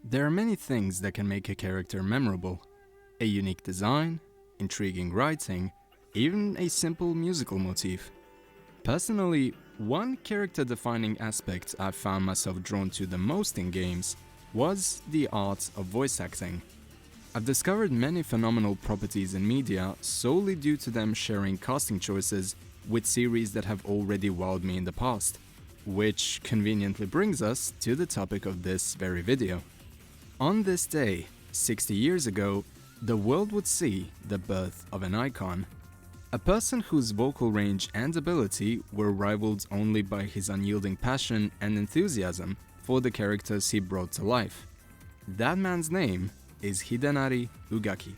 There are many things that can make a character memorable. A unique design, intriguing writing, even a simple musical motif. Personally, one character-defining aspect I found myself drawn to the most in games was the art of voice acting. I've discovered many phenomenal properties in media solely due to them sharing casting choices with series that have already wowed me in the past, which conveniently brings us to the topic of this very video. On this day, 60 years ago, the world would see the birth of an icon. A person whose vocal range and ability were rivaled only by his unyielding passion and enthusiasm for the characters he brought to life. That man's name is Hidenari Ugaki,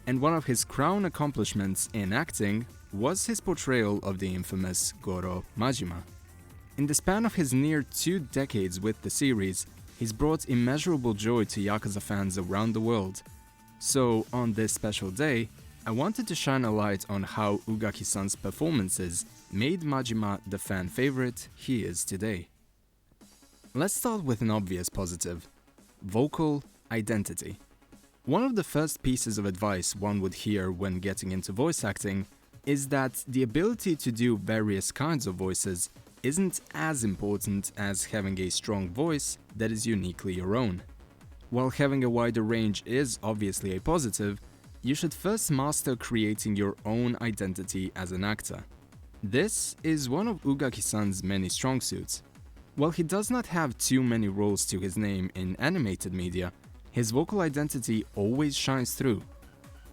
and one of his crown accomplishments in acting was his portrayal of the infamous Goro Majima. In the span of his near 2 decades with the series, he's brought immeasurable joy to Yakuza fans around the world. So, on this special day, I wanted to shine a light on how Ugaki-san's performances made Majima the fan favorite he is today. Let's start with an obvious positive: vocal identity. One of the first pieces of advice one would hear when getting into voice acting is that the ability to do various kinds of voices isn't as important as having a strong voice that is uniquely your own. While having a wider range is obviously a positive, you should first master creating your own identity as an actor. This is one of Ugaki-san's many strong suits. While he does not have too many roles to his name in animated media, his vocal identity always shines through.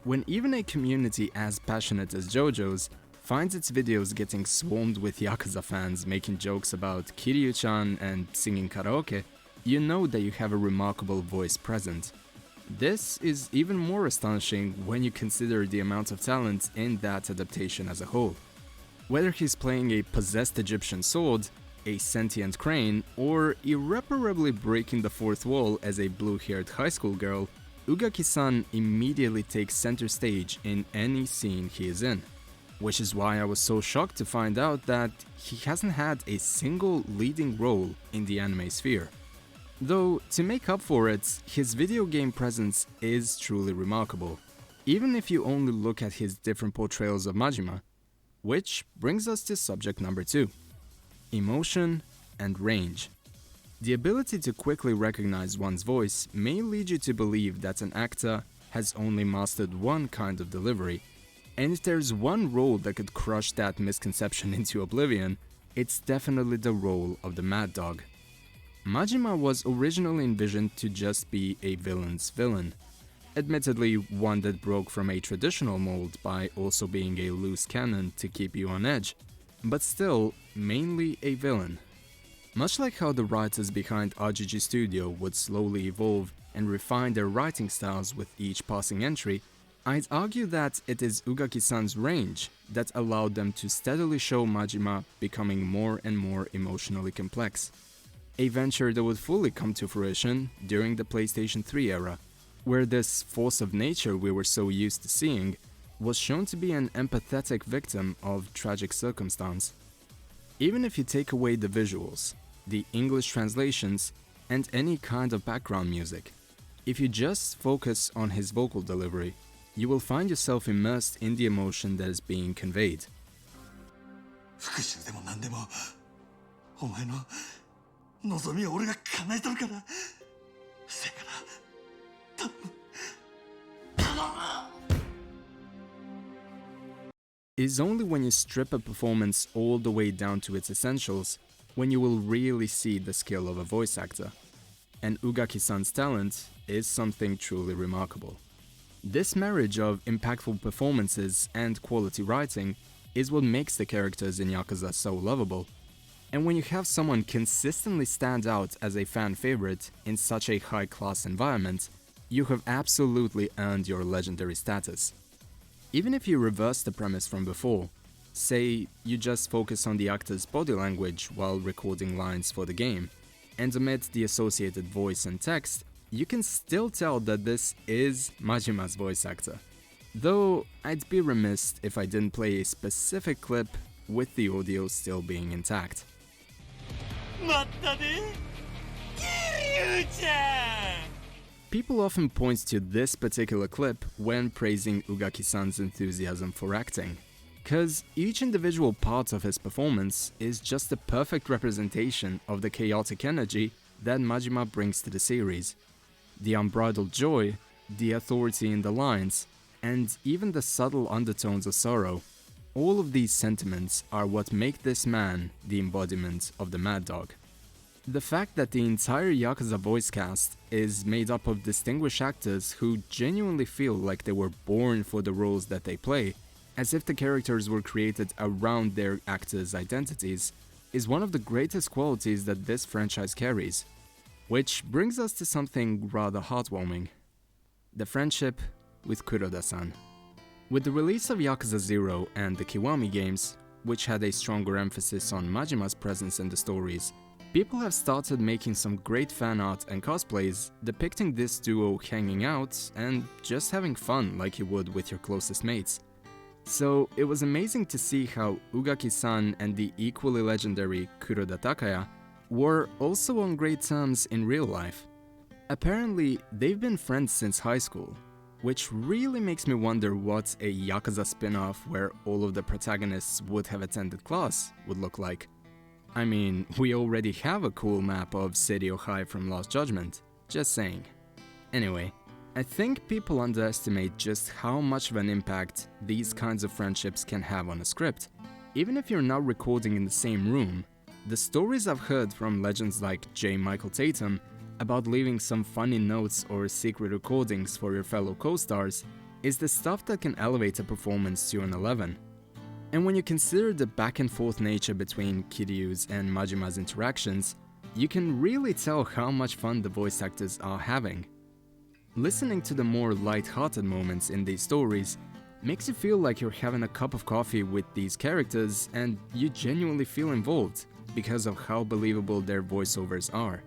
When even a community as passionate as JoJo's finds its videos getting swarmed with Yakuza fans making jokes about Kiryu-chan and singing karaoke, you know that you have a remarkable voice present. This is even more astonishing when you consider the amount of talent in that adaptation as a whole. Whether he's playing a possessed Egyptian sword, a sentient crane, or irreparably breaking the fourth wall as a blue-haired high school girl, Ugaki-san immediately takes center stage in any scene he is in. Which is why I was so shocked to find out that he hasn't had a single leading role in the anime sphere. Though, to make up for it, his video game presence is truly remarkable, even if you only look at his different portrayals of Majima. Which brings us to subject number 2. Emotion and range. The ability to quickly recognize one's voice may lead you to believe that an actor has only mastered one kind of delivery. And if there's one role that could crush that misconception into oblivion, it's definitely the role of the Mad Dog. Majima was originally envisioned to just be a villain's villain. Admittedly, one that broke from a traditional mold by also being a loose cannon to keep you on edge, but still, mainly a villain. Much like how the writers behind RGG Studio would slowly evolve and refine their writing styles with each passing entry, I'd argue that it is Ugaki-san's range that allowed them to steadily show Majima becoming more and more emotionally complex. A venture that would fully come to fruition during the PlayStation 3 era, where this force of nature we were so used to seeing was shown to be an empathetic victim of tragic circumstance. Even if you take away the visuals, the English translations, and any kind of background music, if you just focus on his vocal delivery, you will find yourself immersed in the emotion that is being conveyed. It's only when you strip a performance all the way down to its essentials when you will really see the skill of a voice actor. And Ugaki-san's talent is something truly remarkable. This marriage of impactful performances and quality writing is what makes the characters in Yakuza so lovable. And when you have someone consistently stand out as a fan favorite in such a high-class environment, you have absolutely earned your legendary status. Even if you reverse the premise from before, say you just focus on the actor's body language while recording lines for the game, and omit the associated voice and text, you can still tell that this is Majima's voice actor. Though I'd be remiss if I didn't play a specific clip with the audio still being intact. People often point to this particular clip when praising Ugaki-san's enthusiasm for acting, cause each individual part of his performance is just a perfect representation of the chaotic energy that Majima brings to the series. The unbridled joy, the authority in the lines, and even the subtle undertones of sorrow. All of these sentiments are what make this man the embodiment of the Mad Dog. The fact that the entire Yakuza voice cast is made up of distinguished actors who genuinely feel like they were born for the roles that they play, as if the characters were created around their actors' identities, is one of the greatest qualities that this franchise carries. Which brings us to something rather heartwarming. The friendship with Kuroda-san. With the release of Yakuza 0 and the Kiwami games, which had a stronger emphasis on Majima's presence in the stories, people have started making some great fan art and cosplays depicting this duo hanging out and just having fun like you would with your closest mates. So it was amazing to see how Ugaki-san and the equally legendary Kuroda Takaya were also on great terms in real life. Apparently, they've been friends since high school, which really makes me wonder what a Yakuza spin-off where all of the protagonists would have attended class would look like. I mean, we already have a cool map of Seiryo High from Lost Judgment, just saying. Anyway, I think people underestimate just how much of an impact these kinds of friendships can have on a script. Even if you're not recording in the same room, the stories I've heard from legends like J. Michael Tatum about leaving some funny notes or secret recordings for your fellow co-stars is the stuff that can elevate a performance to an 11. And when you consider the back and forth nature between Kiryu's and Majima's interactions, you can really tell how much fun the voice actors are having. Listening to the more light-hearted moments in these stories makes you feel like you're having a cup of coffee with these characters and you genuinely feel involved because of how believable their voiceovers are.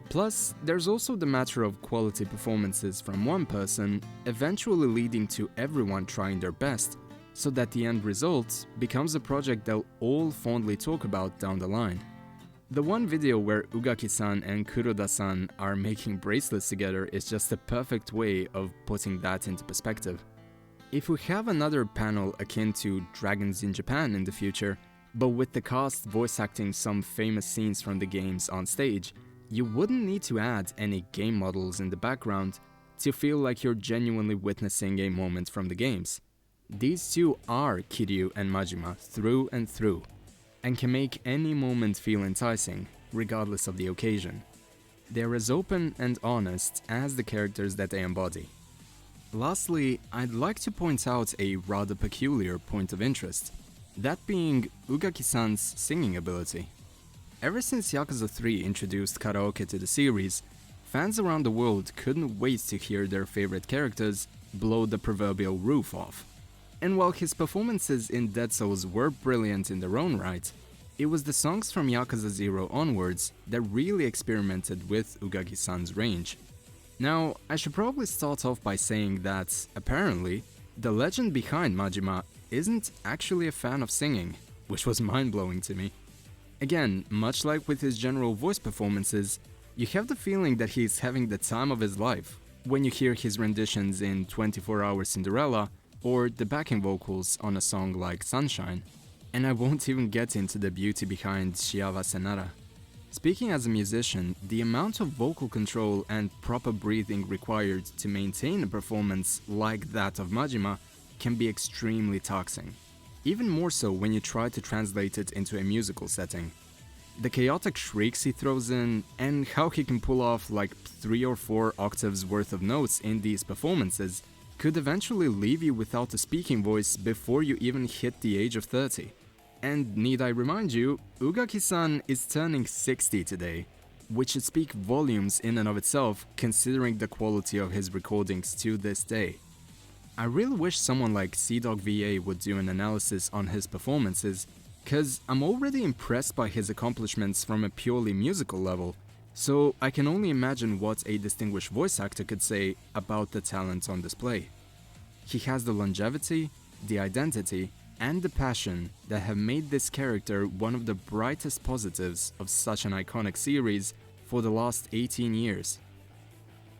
Plus, there's also the matter of quality performances from one person eventually leading to everyone trying their best, so that the end result becomes a project they'll all fondly talk about down the line. The one video where Ugaki-san and Kuroda-san are making bracelets together is just a perfect way of putting that into perspective. If we have another panel akin to Dragons in Japan in the future, but with the cast voice acting some famous scenes from the games on stage, you wouldn't need to add any game models in the background to feel like you're genuinely witnessing a moment from the games. These two are Kiryu and Majima through and through, and can make any moment feel enticing, regardless of the occasion. They're as open and honest as the characters that they embody. Lastly, I'd like to point out a rather peculiar point of interest, that being Ugaki-san's singing ability. Ever since Yakuza 3 introduced karaoke to the series, fans around the world couldn't wait to hear their favorite characters blow the proverbial roof off. And while his performances in Dead Souls were brilliant in their own right, it was the songs from Yakuza 0 onwards that really experimented with Ugaki-san's range. Now, I should probably start off by saying that, apparently, the legend behind Majima isn't actually a fan of singing, which was mind-blowing to me. Again, much like with his general voice performances, you have the feeling that he's having the time of his life when you hear his renditions in 24 Hour Cinderella or the backing vocals on a song like Sunshine. And I won't even get into the beauty behind Shiawase Nara. Speaking as a musician, the amount of vocal control and proper breathing required to maintain a performance like that of Majima can be extremely taxing. Even more so when you try to translate it into a musical setting. The chaotic shrieks he throws in, and how he can pull off like 3 or 4 octaves worth of notes in these performances, could eventually leave you without a speaking voice before you even hit the age of 30. And need I remind you, Ugaki-san is turning 60 today, which should speak volumes in and of itself considering the quality of his recordings to this day. I really wish someone like CDogVA would do an analysis on his performances, cause I'm already impressed by his accomplishments from a purely musical level, so I can only imagine what a distinguished voice actor could say about the talent on display. He has the longevity, the identity, and the passion that have made this character one of the brightest positives of such an iconic series for the last 18 years.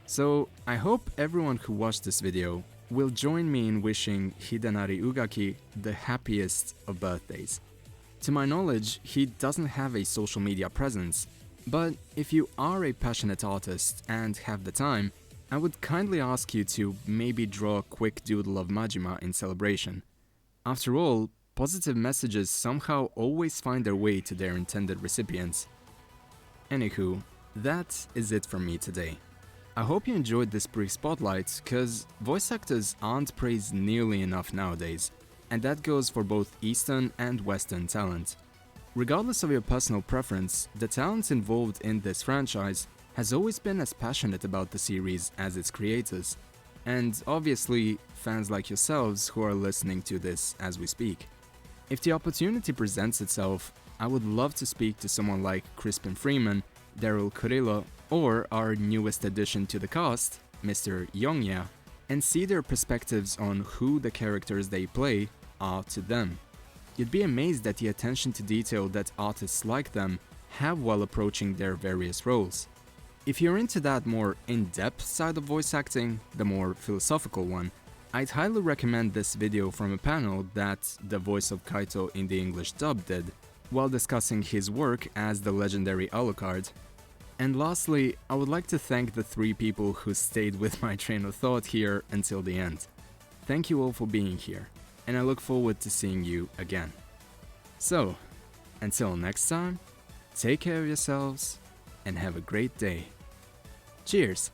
So I hope everyone who watched this video will join me in wishing Hidenari Ugaki the happiest of birthdays. To my knowledge, he doesn't have a social media presence, but if you are a passionate artist and have the time, I would kindly ask you to maybe draw a quick doodle of Majima in celebration. After all, positive messages somehow always find their way to their intended recipients. Anywho, that is it from me today. I hope you enjoyed this brief spotlight, cause voice actors aren't praised nearly enough nowadays, and that goes for both Eastern and Western talent. Regardless of your personal preference, the talent involved in this franchise has always been as passionate about the series as its creators, and obviously fans like yourselves who are listening to this as we speak. If the opportunity presents itself, I would love to speak to someone like Crispin Freeman, Daryl Kurillo, or our newest addition to the cast, Mr. Yongya, and see their perspectives on who the characters they play are to them. You'd be amazed at the attention to detail that artists like them have while approaching their various roles. If you're into that more in-depth side of voice acting, the more philosophical one, I'd highly recommend this video from a panel that the voice of Kaito in the English dub did, while discussing his work as the legendary Alucard. And lastly, I would like to thank the 3 people who stayed with my train of thought here until the end. Thank you all for being here, and I look forward to seeing you again. So, until next time, take care of yourselves and have a great day. Cheers!